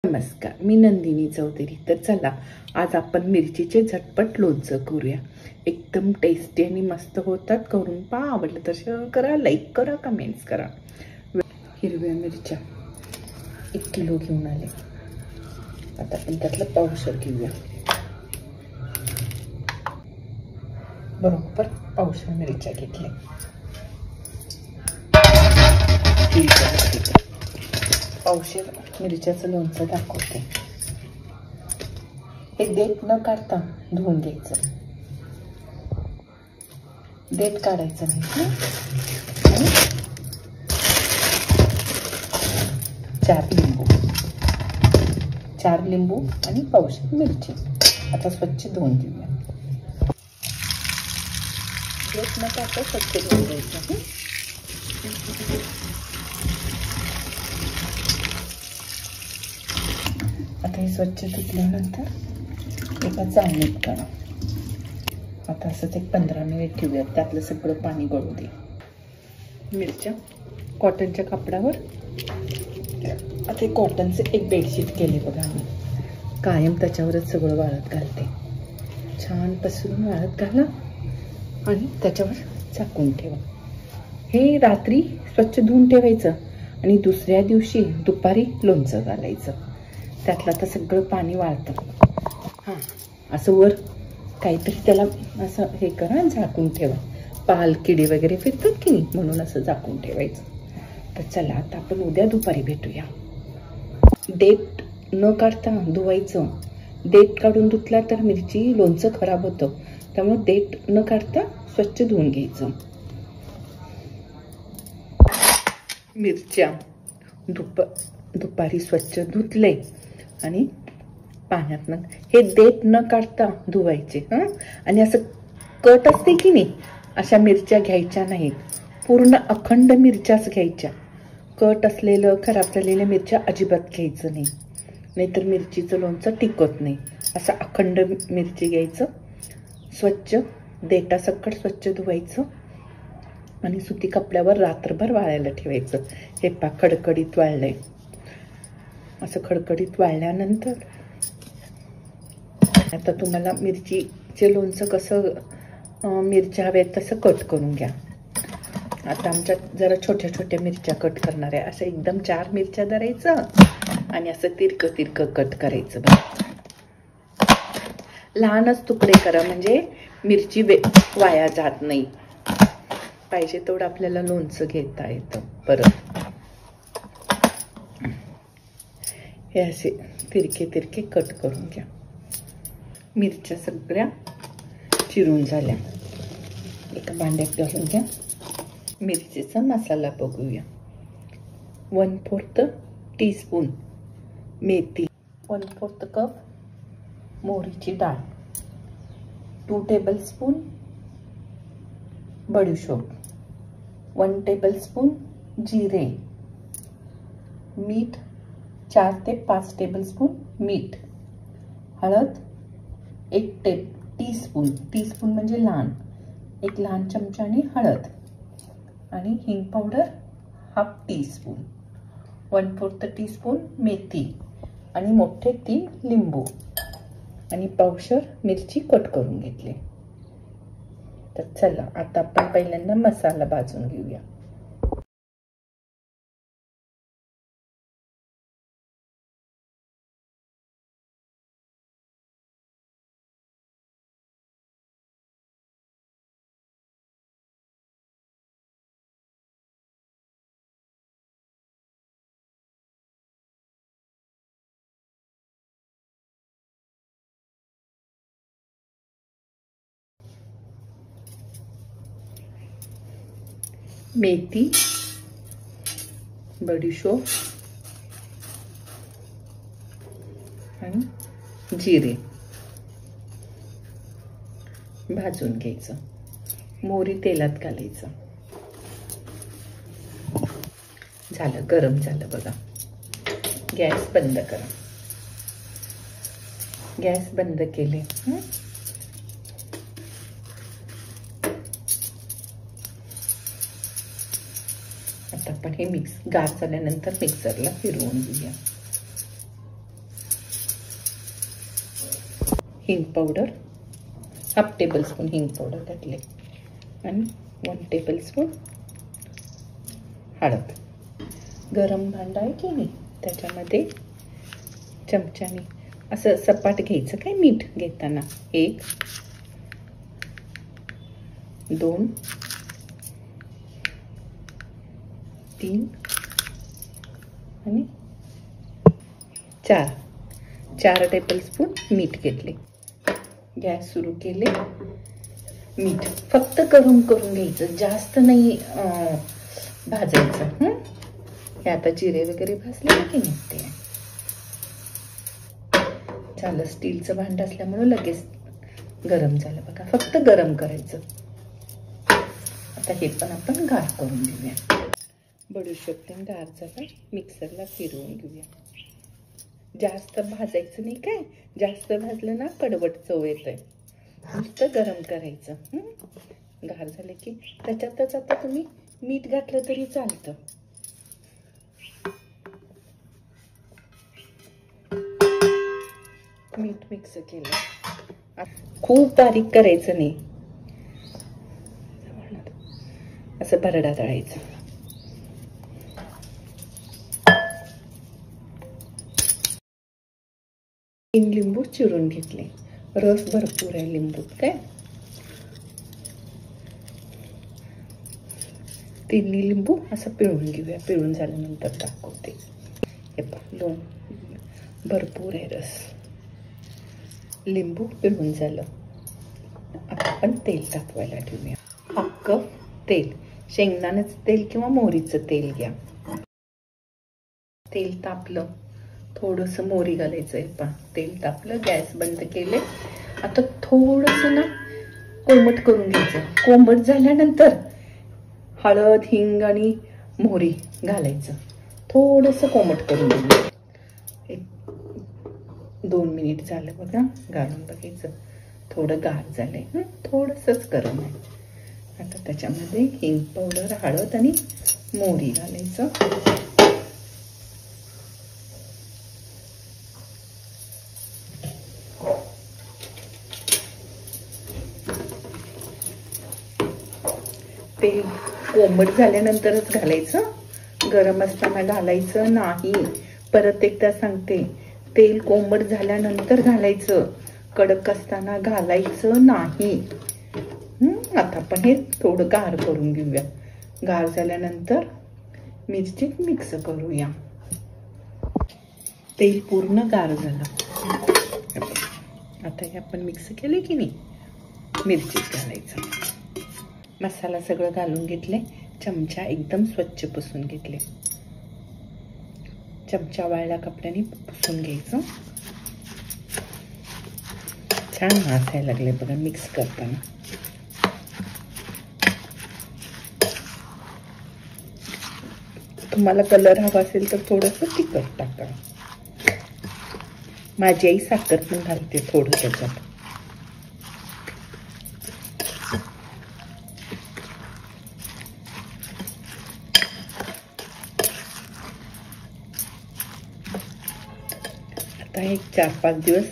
नमस्कार, मी नंदिनी चौधरी। तर चला आज आपण मिरचीचे झटपट लोणचं करूया। एकदम टेस्टी आणि मस्त होतात। करून पहा, आवडलं तर शेअर करा, लाईक करा, कमेंट्स करा। हिरव्या मिरच्या 1 किलो घेऊन आले। आता आपण त्यातलं पावशेर घेऊया। बरोबर पावशेर मिरच्या घेतल्या। पावशेर मिरच्याचं लोणचं दाखवते। हे देठ न काढता धुवून घ्यायचं। देठ काढायचं नाही। 4 लिंबू आणि पावशेर मिरची। आता स्वच्छ धुवून घेऊया। देठ न काढता स्वच्छ धुवून घ्यायचं। आता हे स्वच्छ धुतल्यानंतर एका चाळणीत काढा। आता असं 15 मिनिट ठेवूयात, त्यातलं सगळं पाणी गळू दे। मिरच्या कॉटनच्या कपड्यावर, आता कॉटनचे एक बेडशीट केले बघा मी। कायम त्याच्यावरच सगळं वाळत घालते। छान पसरून वाळत घाला आणि त्याच्यावर झाकून ठेवा। हे रात्री स्वच्छ धुवून ठेवायचं आणि दुसऱ्या दिवशी दुपारी लोणचं घालायचं। त्यातलं आता सगळं पाणी वाळतं। असं वर काहीतरी त्याला असं हे करा, झाकून ठेवा। पाल किडे वगैरे फिरतात की नाही, म्हणून असं झाकून ठेवायचं। तर चला आता आपण उद्या दुपारी भेटूया। देठ न काढता धुवायचं। देठ काढून धुतला तर मिरची लोणचं खराब होतं, त्यामुळे देठ न काढता स्वच्छ धुवून घ्यायचं। मिरच्या दुपारी स्वच्छ धुतले आणि पाण्यातनं हे देठ न काढता धुवायचे। आणि असं कट असते की नाही, अशा मिरच्या घ्यायच्या नाहीत। पूर्ण अखंड मिरच्याच घ्यायच्या। कट असलेलं खराब झालेल्या मिरच्या अजिबात घ्यायचं नाही, नाहीतर मिरचीचं लोणचं टिकत नाही। असं अखंड मिरची घ्यायचं। स्वच्छ देठासकट स्वच्छ धुवायचं आणि सुती कपड्यावर रात्रभर वाळायला ठेवायचं। हे पा खडखडीत वाळलंय। असं खडखडीत वाळल्यानंतर आता तुम्हाला मिरचीचे लोणचं कसं मिरच्या हव्यात तसं कट करून घ्या। आता आमच्यात जरा छोट्या छोट्या मिरच्या कट करणार आहे। असं एकदम 4 मिरच्या धरायचं आणि असं तिरकं कट करायचं। लहानच तुकडे करा, म्हणजे मिरची वाया जात नाही। पाहिजे तेवढं आपल्याला लोणचं घेता येतं परत। हे असे तिरके कट करून घ्या। मिरच्या सगळ्या चिरून झाल्या। एका भांड्यात घालून घ्या। मिरचीचा मसाला बघूया। 1/4 टीस्पून मेथी, 1/4 कप मोहरीची डाळ, 2 टेबलस्पून बडीशोप, 1 टेबलस्पून जिरे, मीठ 4 ते 5 टेबलस्पून मीठ, हळद 1 टीस्पून म्हणजे एक लहान चमचाने हळद, आणि हिंग पावडर 1/2 टीस्पून, 1/4 टीस्पून मेथी आणि मोठे 3 लिंबू आणि पावशेर मिरची कट करून घेतली। तर चला आता आपण पहिल्यांदा मसाला भाजून घेऊया। मेथी, बडीशोप आणि जिरे भाजून घ्यायचं। मोहरी तेलात घालायचं। झालं, गरम झालं बघा। गॅस बंद करा। गॅस बंद केले। आता आपण हे गार झाल्यानंतर मिक्सरला फिरवून घेऊया। हिंग पावडर, हाफ टेबल स्पून हिंग पावडर घातले आणि 1 टेबलस्पून हळद. गरम भांडा आहे की नाही त्याच्यामध्ये चमच्याने असं सपाट घ्यायचं काय मीठ घेताना. 1 2 3 आणि 4 टेबलस्पून मीठ घेतले. गॅस सुरू केले. मीठ फक्त गरम करून घ्यायचं, जास्त नाही भाजायचं. हे आता जिरे वगैरे भाजले की नाही ते झालं. स्टीलचं भांडं असल्यामुळे लगेच गरम झालं बघा. फक्त गरम करायचं. आता हे पण आपण गार करून घेऊया. बडीशेप गार झाला, मिक्सरला फिरवून घेऊया. जास्त भाजायचं नाही काय, जास्त भाजलं ना कडवट चव येतंय. नुसतं गरम करायचं. गार झालं की त्याच्यातच आता तुम्ही मीठ घातलं तरी चालतं. मीठ मिक्स केलं. खूप बारीक करायचं नाही, असं भरडा तळायचं. लिंबू चिरून घेतले. रस भरपूर आहे लिंबूत काय. 3 लिंबू असं पिळून घेऊया. पिळून झाल्यानंतर दाखवते. हे पण भरपूर आहे रस. लिंबू पिळून झालं. आता आपण तेल तापवायला ठेवूया. 1 कप तेल, शेंगदाण्याचं तेल किंवा मोहरीचं तेल घ्या. तेल तापलं, थोडंसं मोहरी घालायचं आहे. पण तेल तापलं, गॅस बंद केले. आता थोडंसं ना कोमट करून घ्यायचं. कोमट झाल्यानंतर हळद, हिंग आणि मोहरी घालायचं. थोडंसं कोमट करून घ्यायचं. 2 मिनिट झालं बघा. घालून बघायचं. थोडं गार झालंय, थोडंसंच गरम आहे. आता त्याच्यामध्ये हिंग पावडर, हळद आणि मोहरी घालायचं. तेल कोमट झाल्यानंतरच घालायचं, गरम असताना घालायचं नाही. परत एकदा सांगते, तेल कोमट झाल्यानंतर घालायचं, कडक असताना घालायचं नाही. आता आपण हे थोडं गार करून घेऊया. गार झाल्यानंतर मिरची मिक्स करूया. तेल पूर्ण गार झालं. आता हे आपण मिक्स केले की नाही, मिरची घालायचं. मसाला सगळं घालून घेतले. चमचा एकदम स्वच्छ पुसून घेतले. चमचा वाळल्या कपड्याने पुसून घ्यायचं. छान वासायला लागले बघा मिक्स करताना. तुम्हाला कलर हवा असेल तर थोडंसं तिखट टाका. माझी आई साखर पण घालते थोडं त्याच्यात. आता एक 4-5 दिवस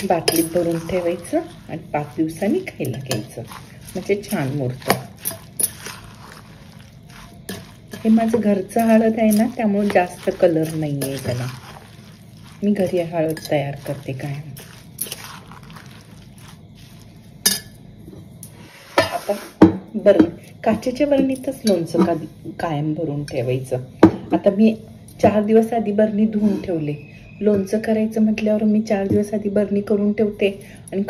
बाटलीत भरून ठेवायचं आणि 5 दिवसांनी खायला घ्यायचं, म्हणजे छान मुरतं. हे माझं घरचं हळद आहे ना, त्यामुळे जास्त कलर नाही आहे त्याला. मी घरी हळद तयार करते कायम. आता काचेच्या बरणीतच लोणचं कायम भरून ठेवायचं. आता मी 4 दिवस आधी बरणी धुवून ठेवले. लोणचं करायचं म्हटल्यावर मी 4 दिवस आधी बरणी करून ठेवते आणि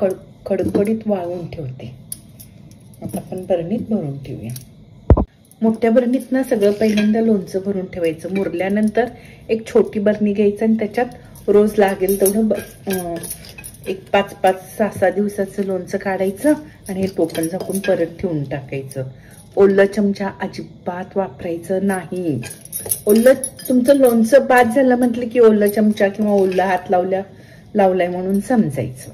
कडकडीत वाळवून ठेवते. आता आपण बरणीत भरून ठेवूया. मोठ्या बरणीत ना सगळं पहिल्यांदा लोणचं भरून ठेवायचं. मुरल्यानंतर एक छोटी बरणी घ्यायचं आणि त्याच्यात रोज लागेल तेवढं एक 5-6 दिवसाचं लोणचं काढायचं आणि हे टोपण झाकून परत ठेवून टाकायचं. ओला चमचा अजिबात वापरायचं नाही. ओलं तुमचं लोणचं बाद झालं म्हटलं की ओला चमचा किंवा ओला हात लावलाय म्हणून समजायचं.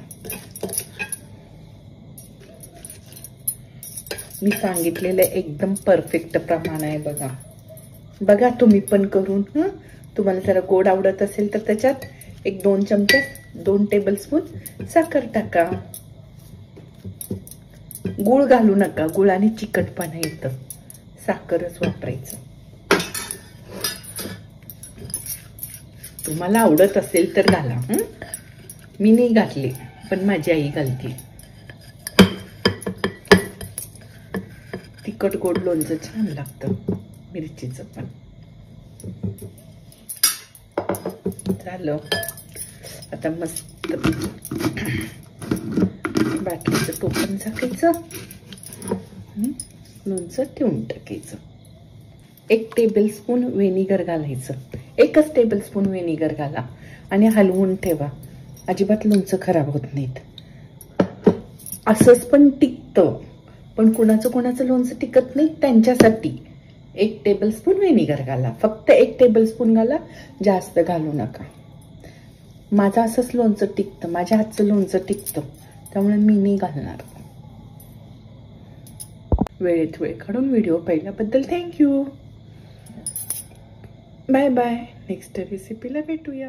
मी सांगितलेलं एकदम परफेक्ट प्रमाण आहे बघा. तुम्ही पण करून. तुम्हाला जरा गोड आवडत असेल तर त्याच्यात एक 2 चमचे 2 टेबलस्पून साखर टाका. गुळ घालू नका, गुळाने चिकटपणा येतं, साखरच वापरायचं. तुम्हाला आवडत असेल तर घाला. मी नाही घातली, पण माझी आई घालते. तिखट गोड लोणचं छान लागतं, मिरचीचं पण. झालं. आता मस्त बाटलीचं टोपण झाकायचं, लोणचं ठेवून टाकायचं. 1 टेबलस्पून व्हिनेगर घालायचं. 1च टेबलस्पून व्हिनेगर घाला आणि हलवून ठेवा. अजिबात लोणचं खराब होत नाहीत. असंच पण टिकतं, पण कुणाचं लोणचं टिकत नाही, त्यांच्यासाठी 1 टेबलस्पून व्हिनेगर घाला. फक्त 1 टेबलस्पून घाला, जास्त घालू नका. माझं असंच लोणचं टिकतं, माझ्या हातचं लोणचं टिकतं, त्यामुळे मी नाही घालणार. वेळेत वेळ काढून व्हिडिओ पाहिल्याबद्दल थँक्यू. Bye bye. नेक्स्ट रेसिपीला भेटूया.